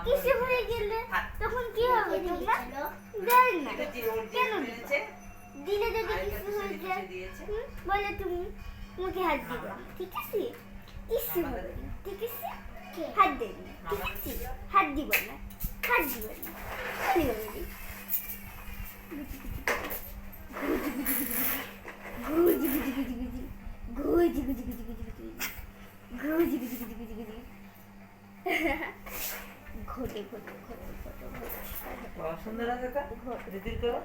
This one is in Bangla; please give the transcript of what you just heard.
কিসে হয়ে গেলে তখন কি হবে তোমার? দেন না কেন দিলে যদি কিছু হয়ে যায় বলে তুমি মুখে হাত দিবে ঠিক আছে? কিছু হবে না ঠিক আছে? হাত দেবে না ঠিক আছে? হাত দিব না হাত দিব না ঘুজি ঘুজি ঘুজি ঘুজি ঘুজি ঘুজি ঘুজি ঘুজি ঘুজি ঘুজি ঘুজি ঘুজি ঘটে ঘটে ঘটে ঘটে সুন্দর আছে কা? রিদির করো।